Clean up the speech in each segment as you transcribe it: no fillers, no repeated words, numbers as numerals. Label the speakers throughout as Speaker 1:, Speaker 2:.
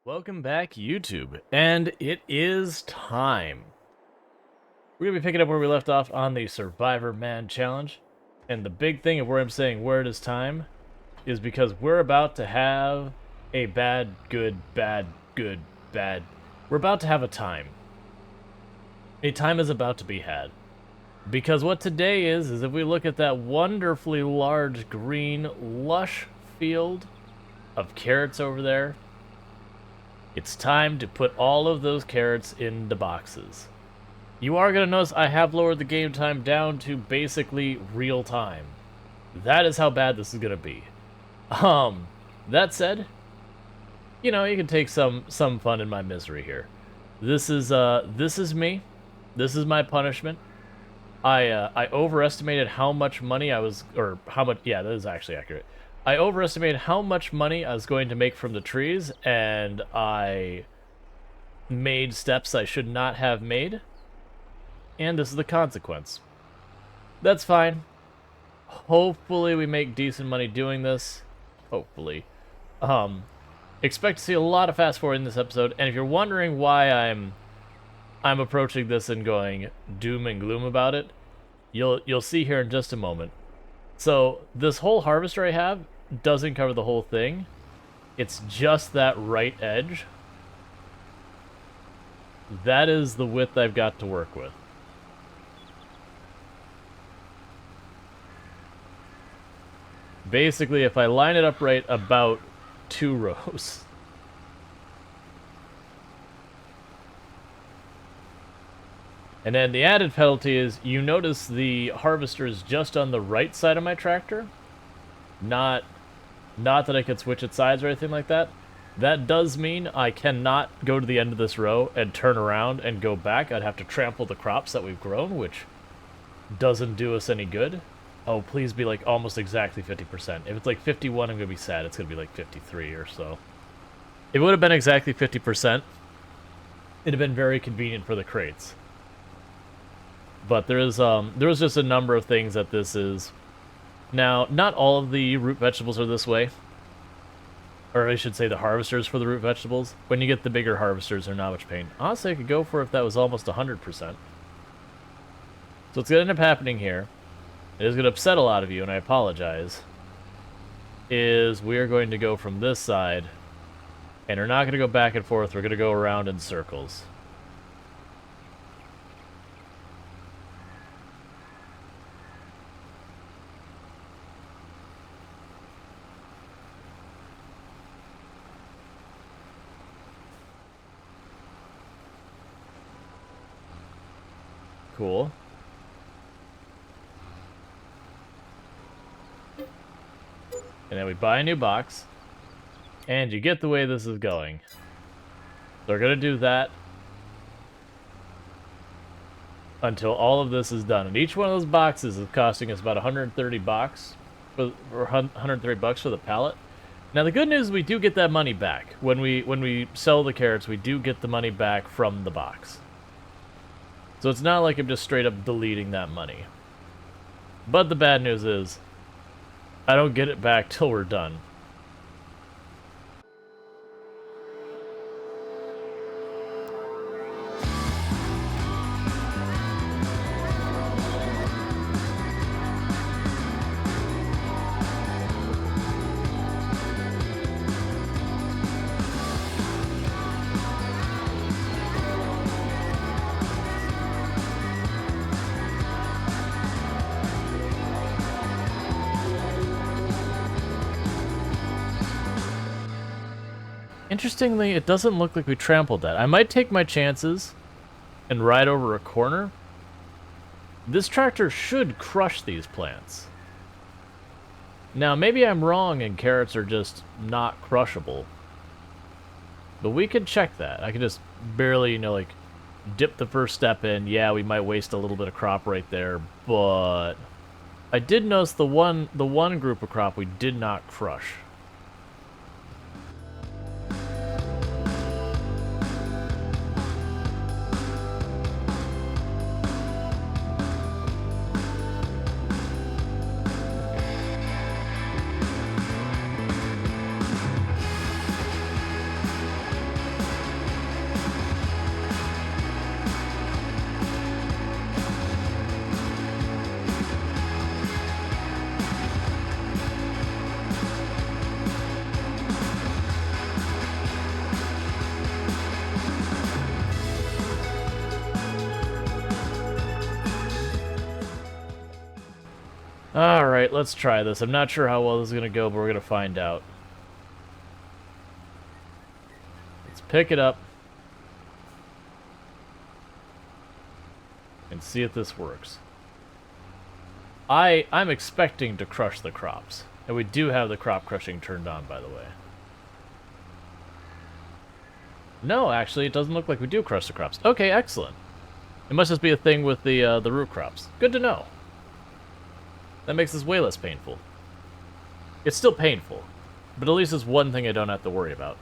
Speaker 1: Welcome back, YouTube, and it is time. We're going to be picking up where we left off on the Survivorman challenge, and the big thing of where I'm saying where it is time is because we're about to have a bad, good, bad, good, bad. We're about to have a time. A time is about to be had. Because what today is if we look at that wonderfully large, green, lush field of carrots over there, it's time to put all of those carrots into boxes. You are going to notice I have lowered the game time down to basically real time. That is how bad this is going to be. That said, you know, you can take some fun in my misery here. This is me. This is my punishment. I overestimated how much money I was, or how much, yeah, that is actually accurate. I overestimated how much money I was going to make from the trees, and I made steps I should not have made, and this is the consequence. That's fine. Hopefully we make decent money doing this. Hopefully. Expect to see a lot of fast forward in this episode, and if you're wondering why I'm approaching this and going doom and gloom about it, you'll see here in just a moment. So this whole harvester I have doesn't cover the whole thing. It's just that right edge. That is the width I've got to work with. Basically, if I line it up right about 2 rows. And then the added penalty is, you notice the harvester is just on the right side of my tractor. Not that I could switch its sides or anything like that. That does mean I cannot go to the end of this row and turn around and go back. I'd have to trample the crops that we've grown, which doesn't do us any good. Oh, please be like almost exactly 50%. If it's like 51, I'm going to be sad. It's going to be like 53 or so. If it would have been exactly 50%, it'd have been very convenient for the crates. But there's just a number of things that this is. Now, not all of the root vegetables are this way. Or I should say the harvesters for the root vegetables. When you get the bigger harvesters, they're not much pain. Honestly, I could go for if that was almost 100%. So what's going to end up happening here, it is going to upset a lot of you, and I apologize, is we are going to go from this side, and we're not going to go back and forth, we're going to go around in circles. Cool. And then we buy a new box. And you get the way this is going. So we're going to do that until all of this is done. And each one of those boxes is costing us about 130 bucks, or 130 bucks for the pallet. Now the good news is we do get that money back. When we sell the carrots, we do get the money back from the box. So it's not like I'm just straight up deleting that money. But the bad news is, I don't get it back till we're done. Interestingly, it doesn't look like we trampled that. I might take my chances and ride over a corner. This tractor should crush these plants. Now, maybe I'm wrong and carrots are just not crushable. But we could check that. I could just barely, you know, like, dip the first step in. Yeah, we might waste a little bit of crop right there, but I did notice the one group of crop we did not crush. Alright, let's try this. I'm not sure how well this is going to go, but we're going to find out. Let's pick it up. And see if this works. I'm expecting to crush the crops. And we do have the crop crushing turned on, by the way. No, actually, it doesn't look like we do crush the crops. Okay, excellent. It must just be a thing with the root crops. Good to know. That makes this way less painful. It's still painful, but at least it's one thing I don't have to worry about.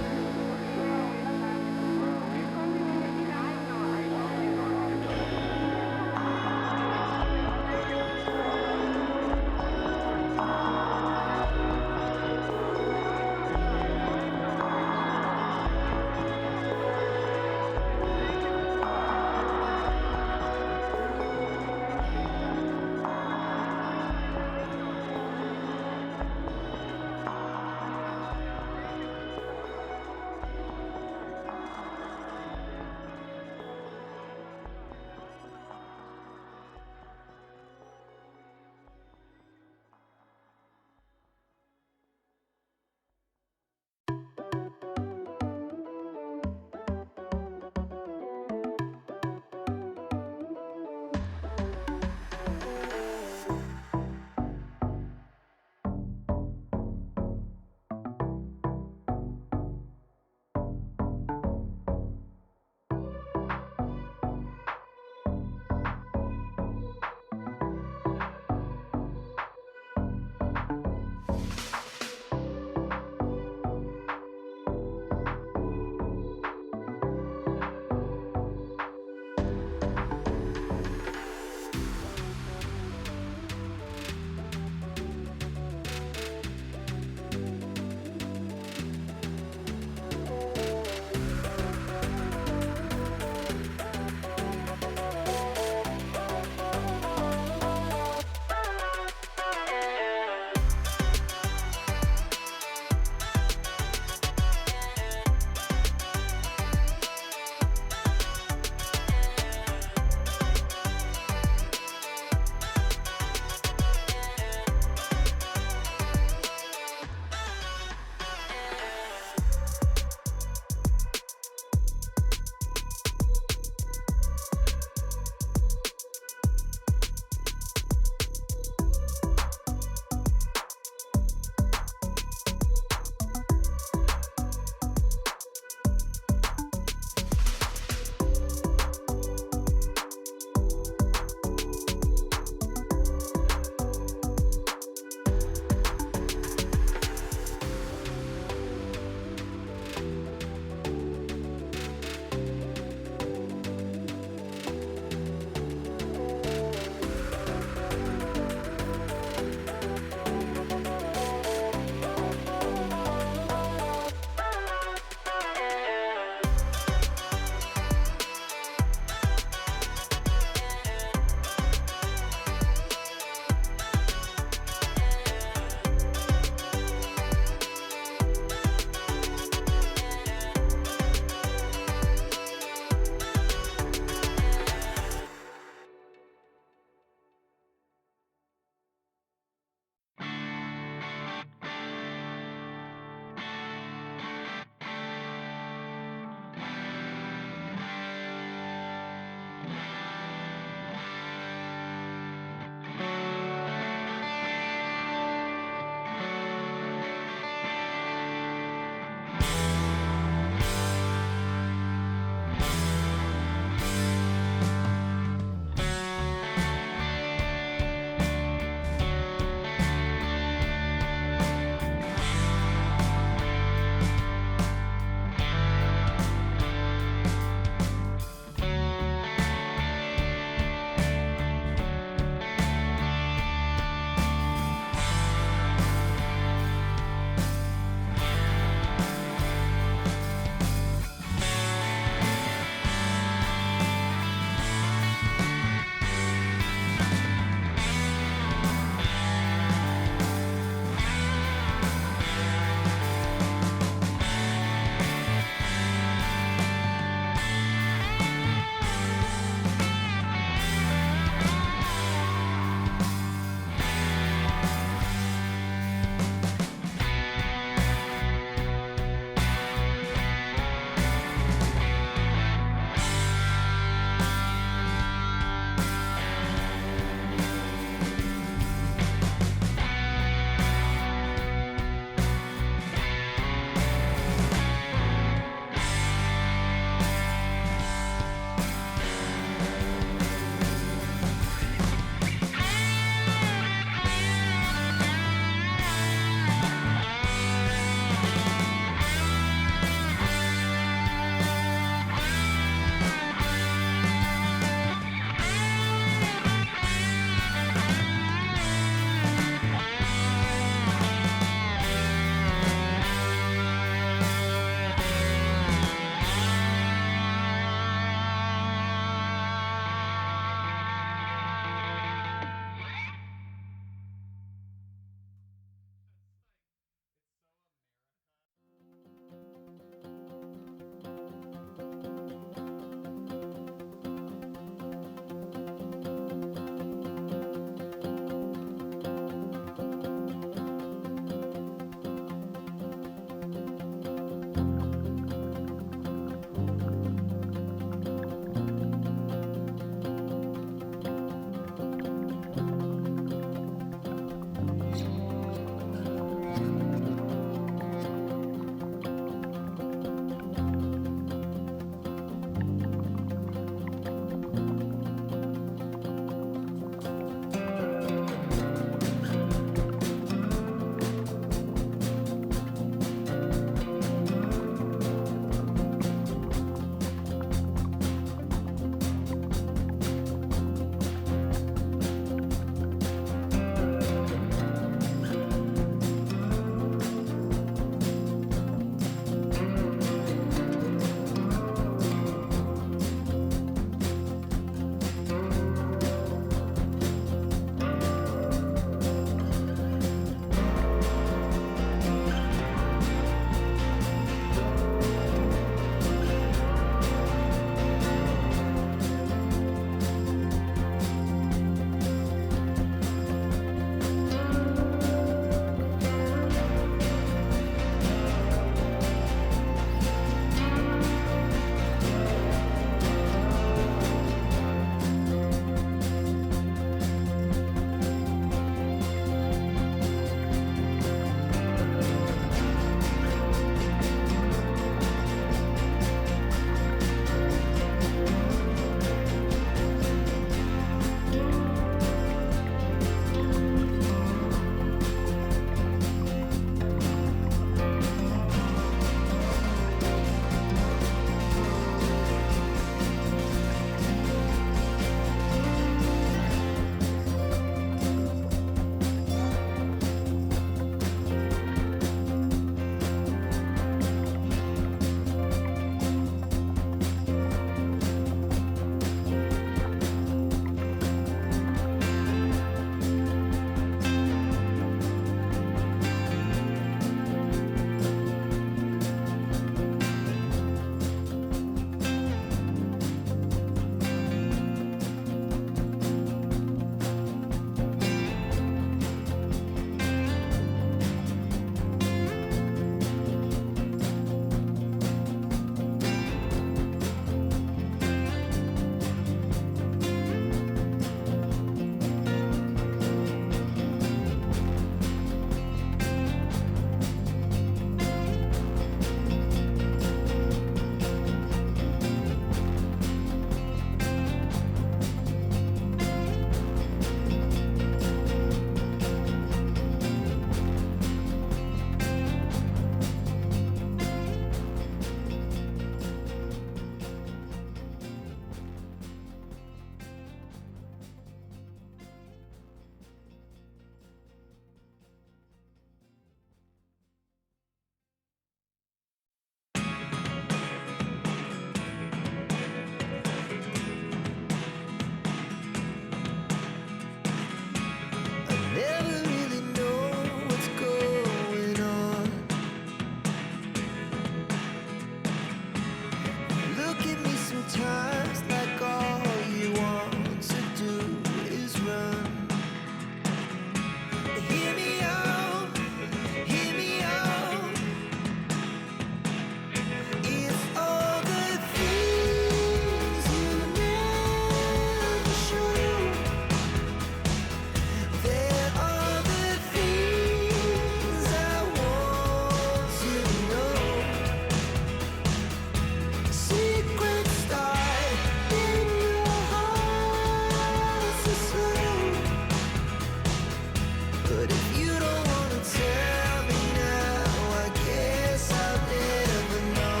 Speaker 2: But if you don't wanna tell me now, I guess I'll never know.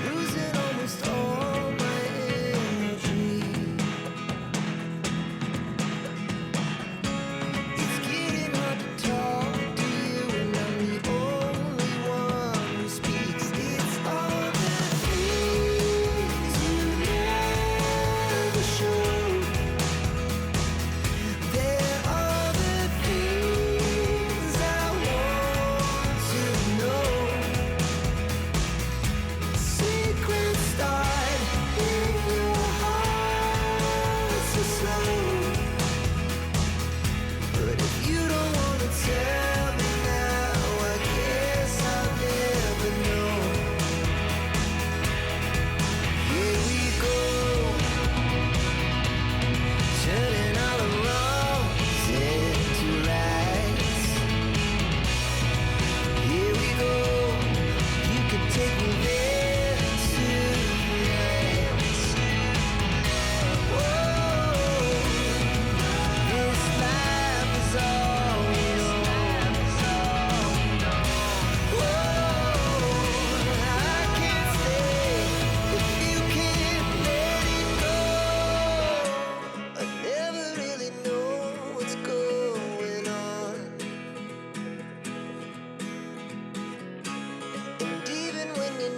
Speaker 2: Losing almost all my energy. It's getting hard to talk to you, and I'm the only one who speaks. It's all the things you never showed. There are the things I want to know. Secrets start in your heart so slow. But if you don't wanna tell me now, I guess I'll never know. Here we go, turning all the wrongs into rights. Here we go, you could take me there tonight. Whoa, this life is all we know. Whoa, I can't stay if you can't let it go. I never really know what's going on. And even when you're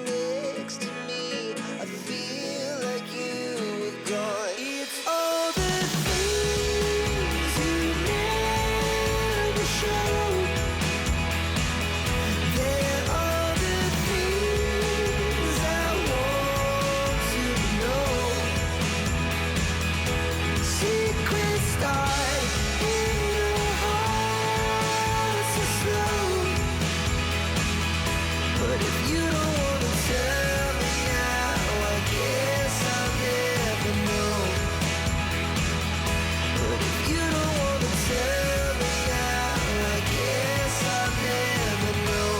Speaker 2: next to me, I feel like you were gone. It's all the things you never showed. There are the things I want to know. Secrets start in your heart so slow. But if you don't wanna tell me now, I guess I'll never know. But if you don't wanna tell me now, I guess I'll never know.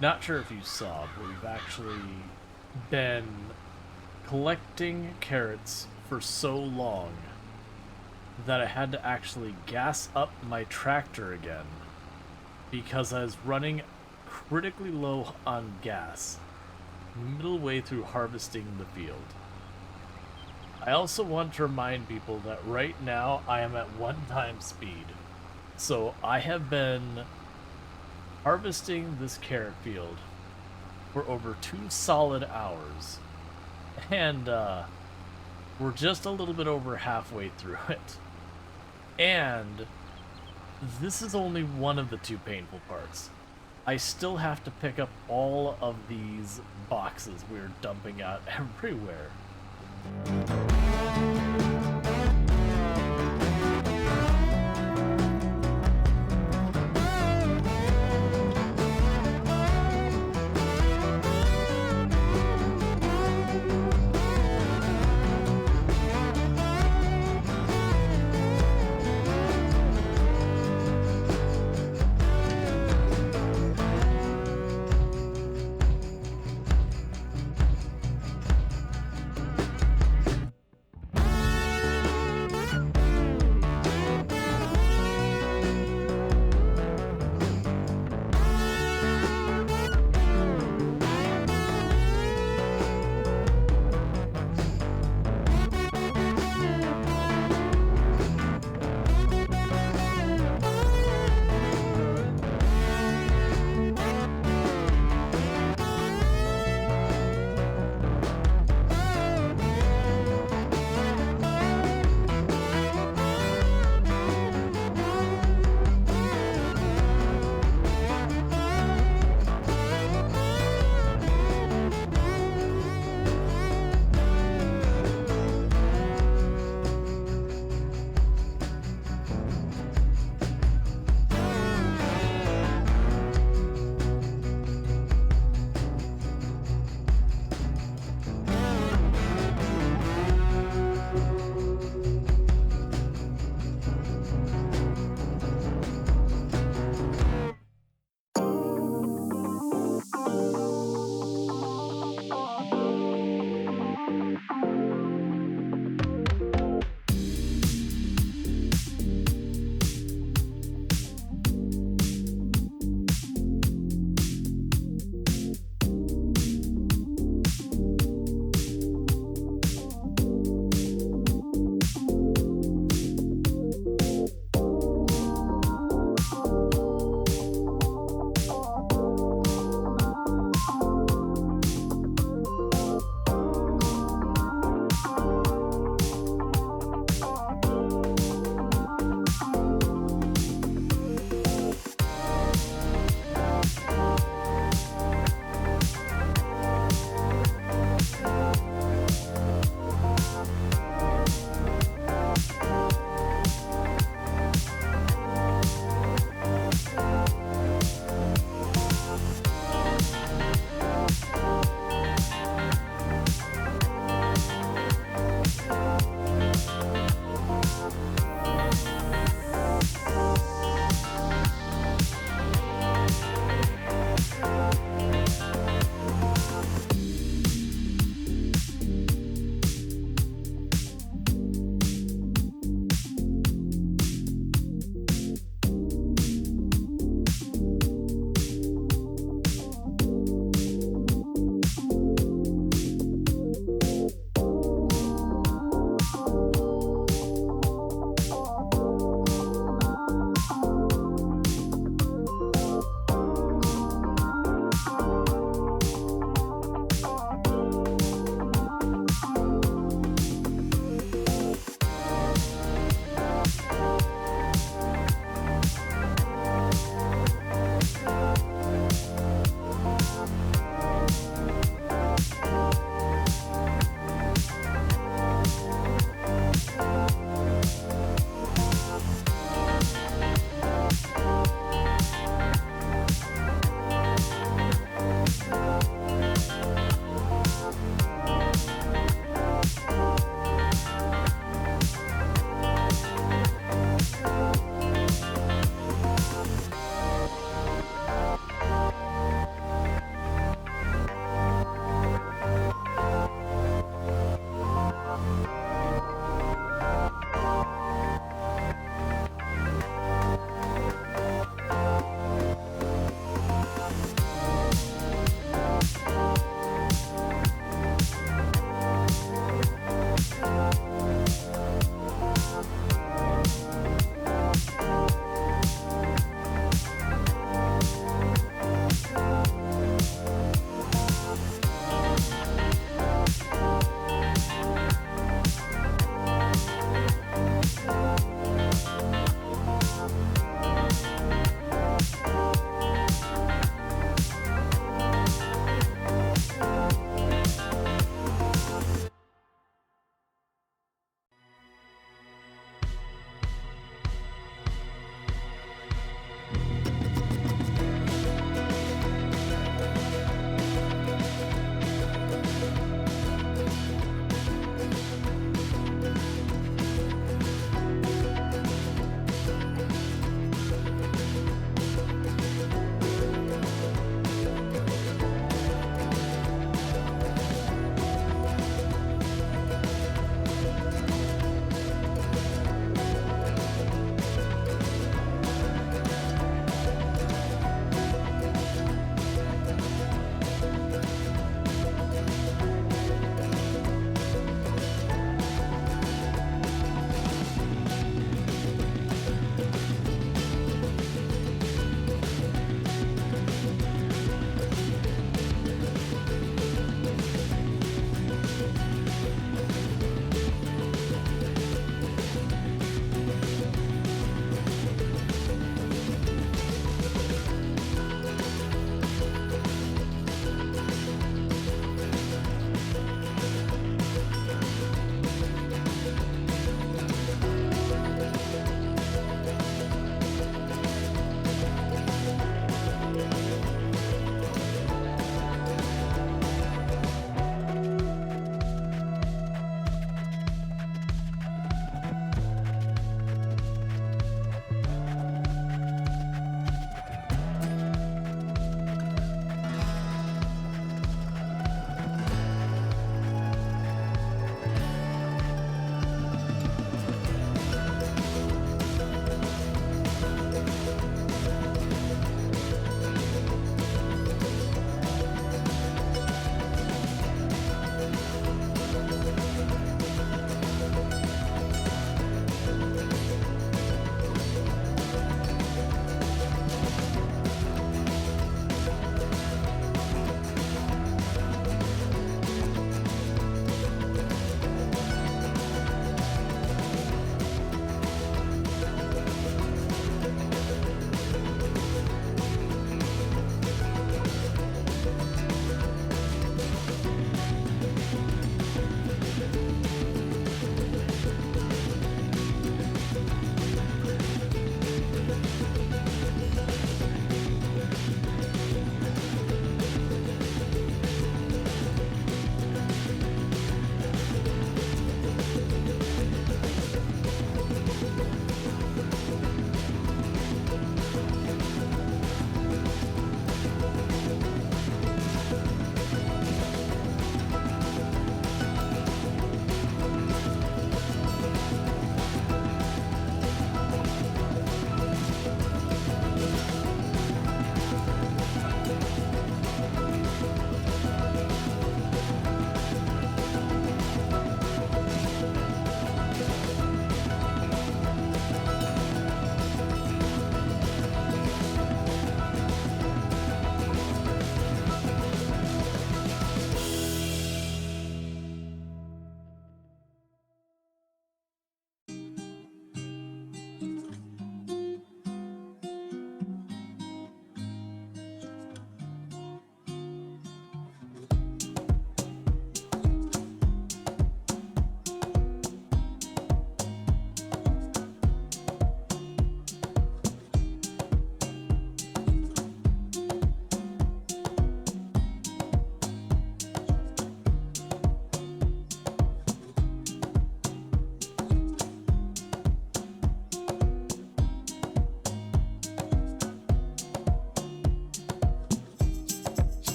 Speaker 1: Not sure if you saw, but we've actually been collecting carrots for so long that I had to actually gas up my tractor again because I was running critically low on gas middle way through harvesting the field. I also want to remind people that right now I am at 1x speed. So I have been harvesting this carrot field for over 2 solid hours. And we're just a little bit over halfway through it. And this is only one of the 2 painful parts. I still have to pick up all of these boxes we're dumping out everywhere.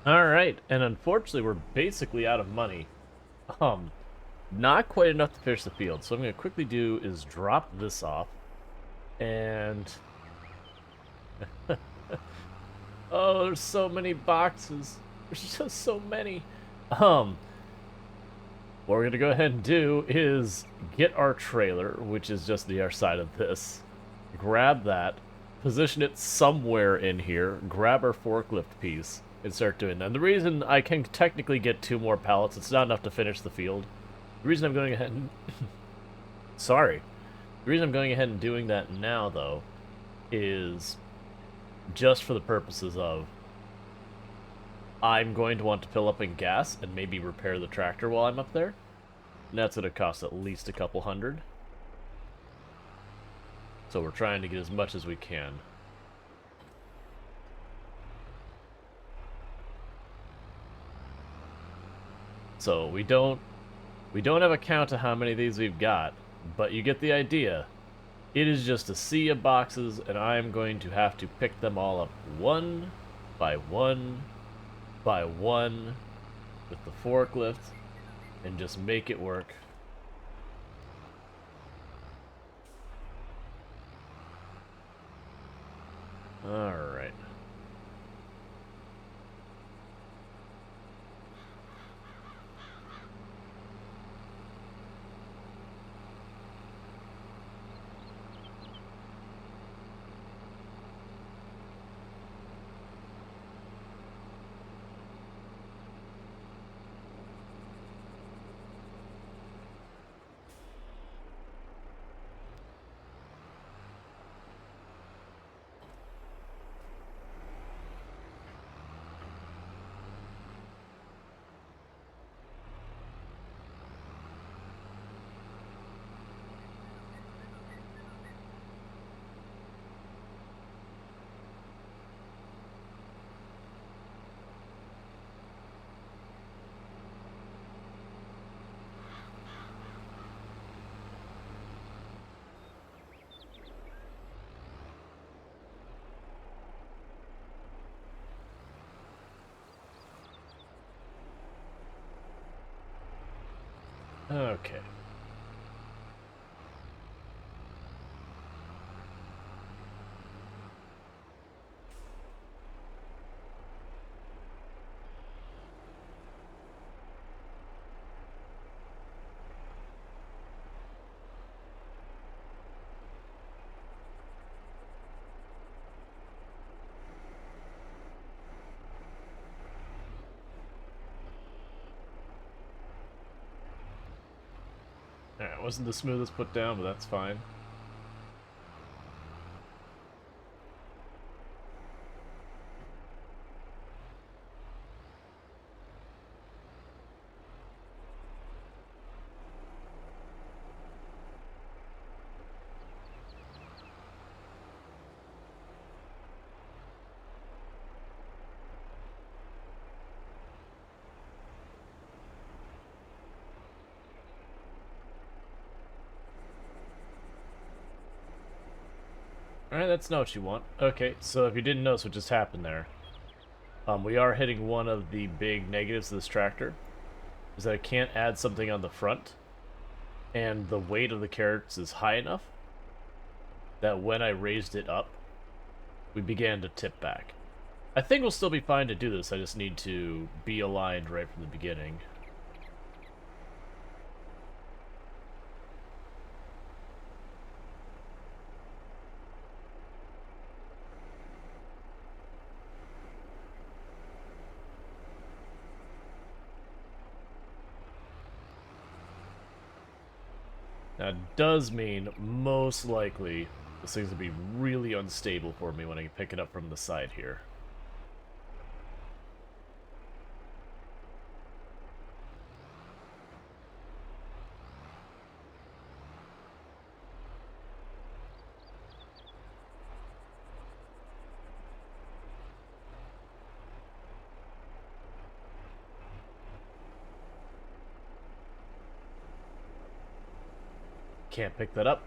Speaker 1: Alright, and unfortunately we're basically out of money. Um, Not quite enough to finish the field, so what I'm going to quickly do is drop this off, and... Oh, there's so many boxes. There's just so many. What we're going to go ahead and do is get our trailer, which is just the other side of this, grab that, position it somewhere in here, grab our forklift piece, and start doing that. And the reason I can technically get 2 more pallets, it's not enough to finish the field. The reason I'm going ahead and... Sorry. The reason I'm going ahead and doing that now, though, is just for the purposes of I'm going to want to fill up in gas and maybe repair the tractor while I'm up there. And that's going to cost at least a couple hundred. So we're trying to get as much as we can. So we don't have a count of how many of these we've got, but you get the idea. It is just a sea of boxes, and I'm going to have to pick them all up one by one by one with the forklift and just make it work. Alright. Okay. Alright, wasn't the smoothest put down, but that's fine. Alright, that's not what you want. Okay, so if you didn't notice what just happened there, we are hitting one of the big negatives of this tractor, is that I can't add something on the front, and the weight of the carrots is high enough that when I raised it up, we began to tip back. I think we'll still be fine to do this, I just need to be aligned right from the beginning. Now, it does mean, most likely, this thing's going to be really unstable for me when I pick it up from the side here. Can't pick that up.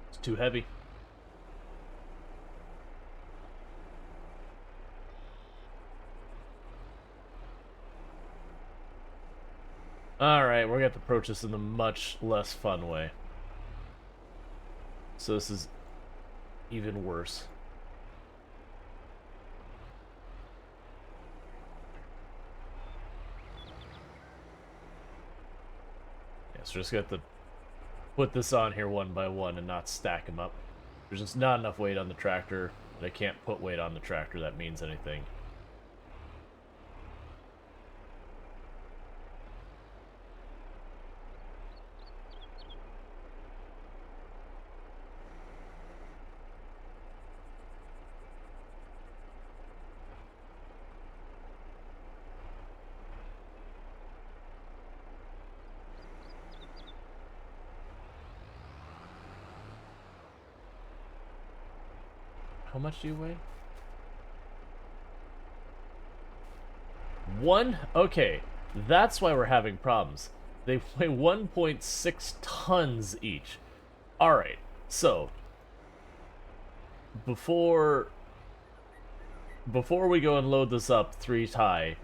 Speaker 1: It's too heavy. Alright, we're gonna have to approach this in the much less fun way. So this is even worse. Yeah, so just got to put this on here one by one and not stack them up. There's just not enough weight on the tractor, and I can't put weight on the tractor that means anything. How much do you weigh? 1? Okay, that's why we're having problems. They weigh 1.6 tons each. Alright, so before we go and load this up 3 high,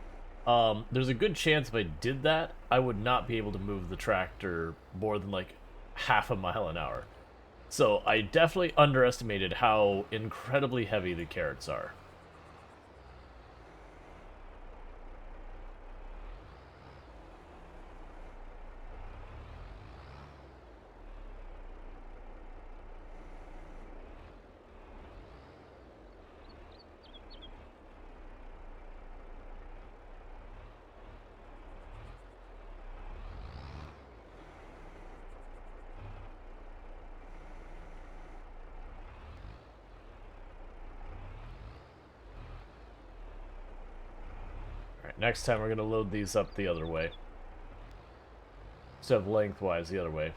Speaker 1: there's a good chance if I did that, I would not be able to move the tractor more than like half a mile an hour. So I definitely underestimated how incredibly heavy the carrots are. Alright, next time we're going to load these up the other way. Instead of lengthwise the other way.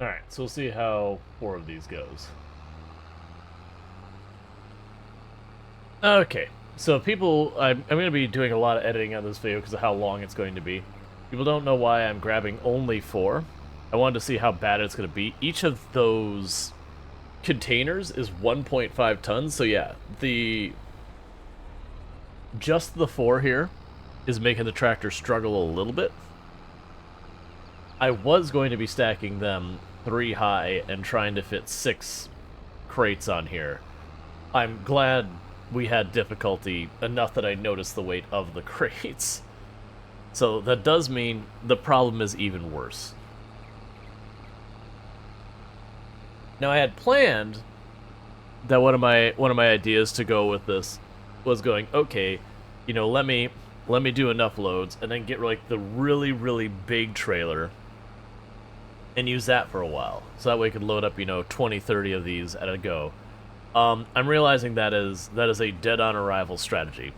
Speaker 1: Alright, so we'll see how 4 of these goes. Okay, so people, I'm going to be doing a lot of editing on this video because of how long it's going to be. People don't know why I'm grabbing only 4. I wanted to see how bad it's going to be. Each of those containers is 1.5 tons, so yeah, just the 4 here is making the tractor struggle a little bit. I was going to be stacking them 3 high and trying to fit 6 crates on here. I'm glad we had difficulty enough that I noticed the weight of the crates. So that does mean the problem is even worse. Now I had planned that one of my ideas to go with this was going, okay, you know, let me do enough loads and then get like the really big trailer and use that for a while. So that way I could load up, you know, 20, 30 of these at a go. I'm realizing that is a dead-on arrival strategy.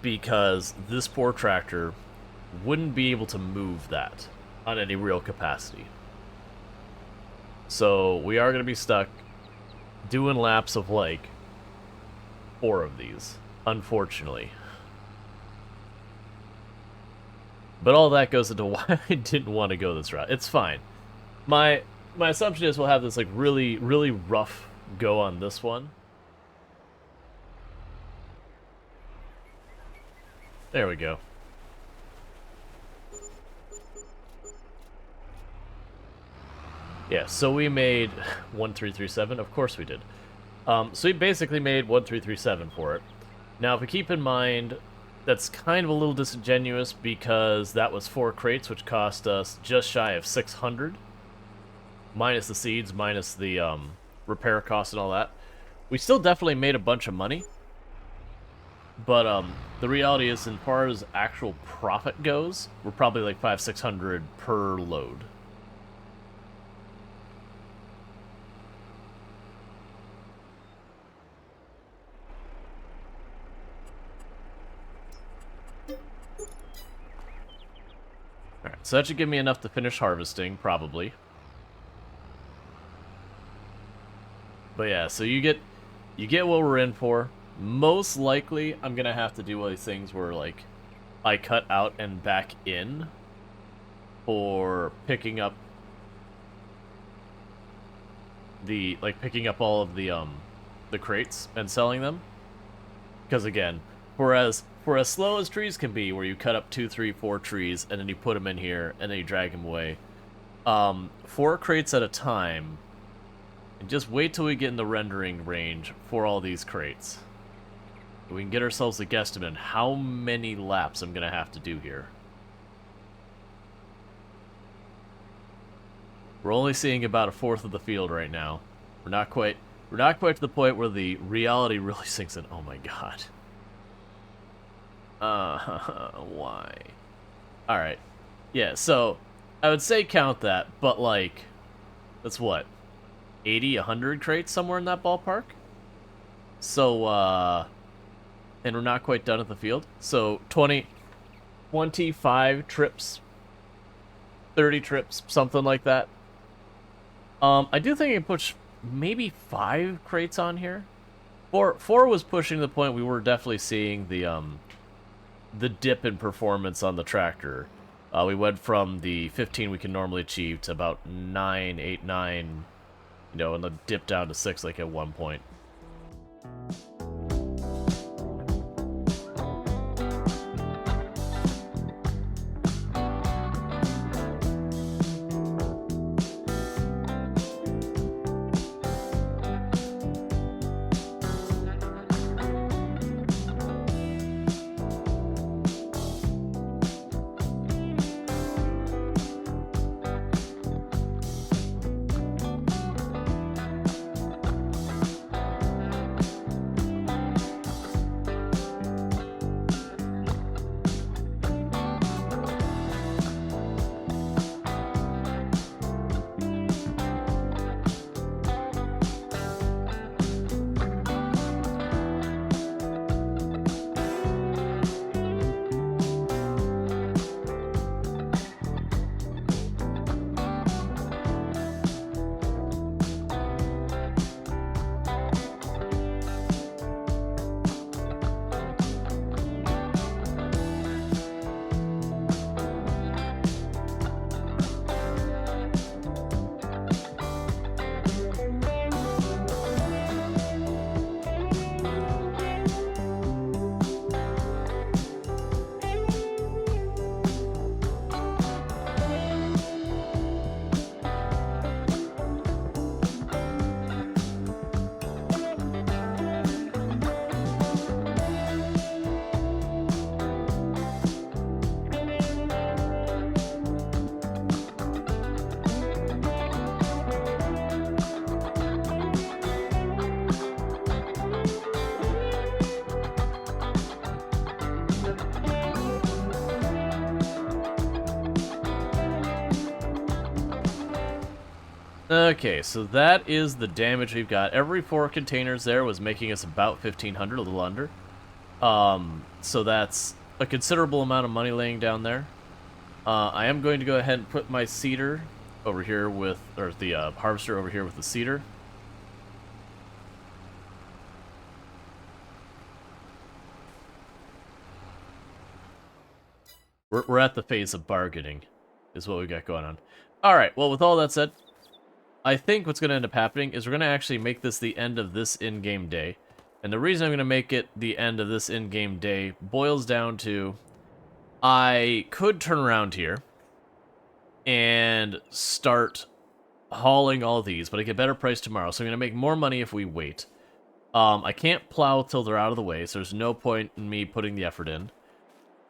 Speaker 1: Because this poor tractor wouldn't be able to move that on any real capacity. So we are going to be stuck doing laps of like 4 of these, unfortunately. But all that goes into why I didn't want to go this route. It's fine. My my assumption is we'll have this like really really rough go on this one. There we go. Yeah, so we made 1337. Of course we did. So we basically made 1337 for it. Now, if we keep in mind, that's kind of a little disingenuous because that was 4 crates, which cost us just shy of 600, minus the seeds, minus the repair costs and all that. We still definitely made a bunch of money, but the reality is, as far as actual profit goes, we're probably like 500-600 per load. Alright, so that should give me enough to finish harvesting, probably. But yeah, so you get what we're in for. Most likely, I'm gonna have to do one of these things where, like, I cut out and back in for picking up the, like, picking up all of the crates and selling them. Because again, for as slow as trees can be, where you cut up 2, 3, 4 trees and then you put them in here and then you drag them away, 4 crates at a time, and just wait till we get in the rendering range for all these crates. We can get ourselves a guesstimate on how many laps I'm gonna have to do here. We're only seeing about 1/4 of the field right now. We're not quite to the point where the reality really sinks in. Oh my god. Why? Alright. Yeah, so I would say count that, but like, that's what? 80, 100 crates, somewhere in that ballpark? So, and we're not quite done at the field. So, 25 trips, 30 trips, something like that. I do think I can push maybe 5 crates on here. 4 was pushing the point we were definitely seeing the dip in performance on the tractor. We went from the 15 we can normally achieve to about 9, 8, 9, you know, and then dip down to 6 like at one point. Okay, so that is the damage we've got. Every 4 containers there was making us about 1,500, a little under. So that's a considerable amount of money laying down there. I am going to go ahead and put my seeder over here with, or the harvester over here with the seeder. We're at the phase of bargaining, is what we got going on. Alright, well, with all that said, I think what's going to end up happening is we're going to actually make this the end of this in-game day. And the reason I'm going to make it the end of this in-game day boils down to I could turn around here and start hauling all these, but I get better price tomorrow, so I'm going to make more money if we wait. I can't plow till they're out of the way, so there's no point in me putting the effort in.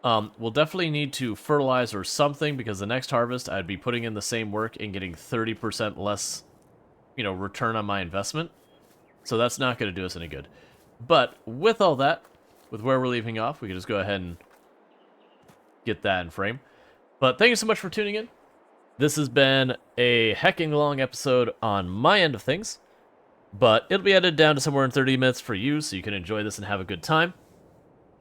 Speaker 1: We'll definitely need to fertilize or something, because the next harvest I'd be putting in the same work and getting 30% less, return on my investment. So that's not going to do us any good. But with all that, with where we're leaving off, we can just go ahead and get that in frame. But thank you so much for tuning in. This has been a hecking long episode on my end of things, but it'll be edited down to somewhere in 30 minutes for you, so you can enjoy this and have a good time.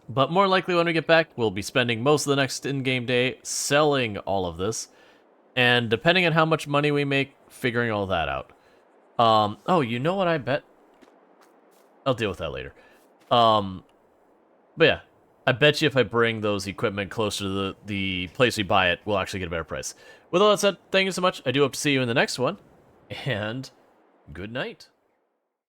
Speaker 1: But more likely when we get back, we'll be spending most of the next in-game day selling all of this, and depending on how much money we make, figuring all that out. Oh, you know what I bet? I'll deal with that later. But yeah, I bet you if I bring those equipment closer to the place we buy it, we'll actually get a better price. With all that said, thank you so much. I do hope to see you in the next one, and good night.